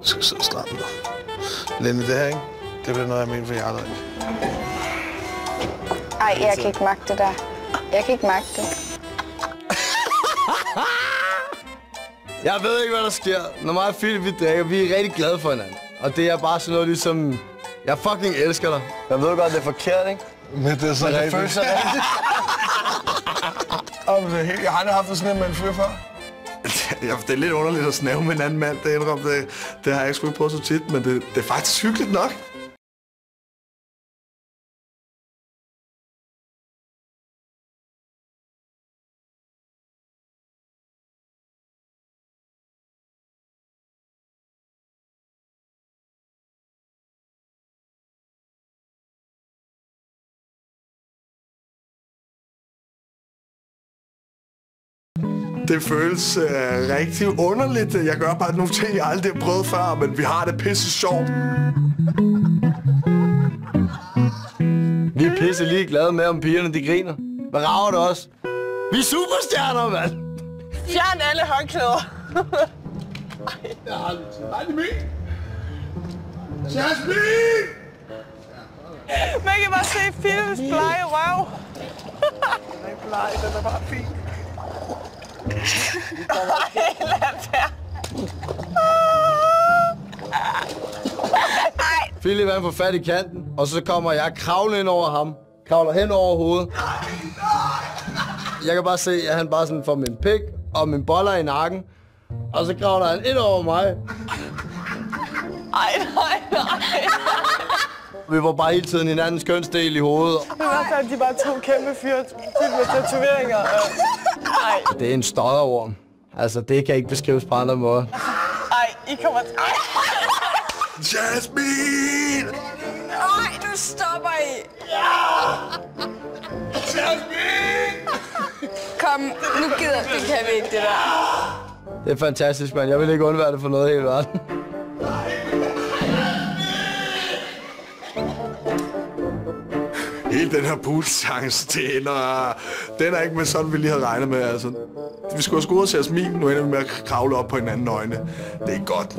Du skal sidde stramt nu. Lene, det her, ikke? Det bliver noget, jeg mener for hjertet, ikke? Ej, jeg kan ikke magte det der. Jeg kan ikke magte det. Jeg ved ikke, hvad der sker. Når mig og Philip, vi drikker, vi er rigtig glade for hinanden. Og det er bare sådan noget ligesom... Jeg fucking elsker dig. Jeg ved godt, det er forkert, ikke? Men det er så rigtigt. Det føles så rigtigt. Jeg har aldrig haft sådan en med en fyr før. Det er lidt underligt at snæve med en anden mand, det indrømmer det. Det har jeg sgu ikke prøvet så tit, men det er faktisk hyggeligt nok. Det føles rigtig underligt. Jeg gør bare nogle ting, jeg aldrig har prøvet før, men vi har det pisse sjovt. Vi er pisse lige glade med, om pigerne de griner. Hvad rager det også? Vi er superstjerner, mand! Fjern alle håndklæder. Ej, jeg har aldrig tid. Ej, det er min! Jasmine! Man kan bare se Philips blege røv. Den er ikke bleg, den er bare fin. Ej, lad være. Philip han får fat i kanten, og så kommer jeg kravle ind over ham. Kravler hen over hovedet. Jeg kan bare se, at han bare sådan får min pik og min boller i nakken. Og så kravler han ind over mig. Ej, nej. Vi var bare hele tiden hinandens kønsdel i hovedet. Det var sådan, de bare to kæmpe fyre fyldt med tatoveringer. Ej. Det er en stodderorm. Altså, det kan ikke beskrives på andre måder. Ej, I kommer til... Jasmine! Ej, du stopper I. Jasmine! Kom, nu gider det kan vi ikke, det der. Det er fantastisk, mand. Jeg vil ikke undvære det for noget hele verden. Hele den her poolchance, den er ikke med sådan, vi lige havde regnet med. Altså. Vi skulle have skudt til Jasmine, nu ender vi med at kravle op på hinanden øjne. Det er godt.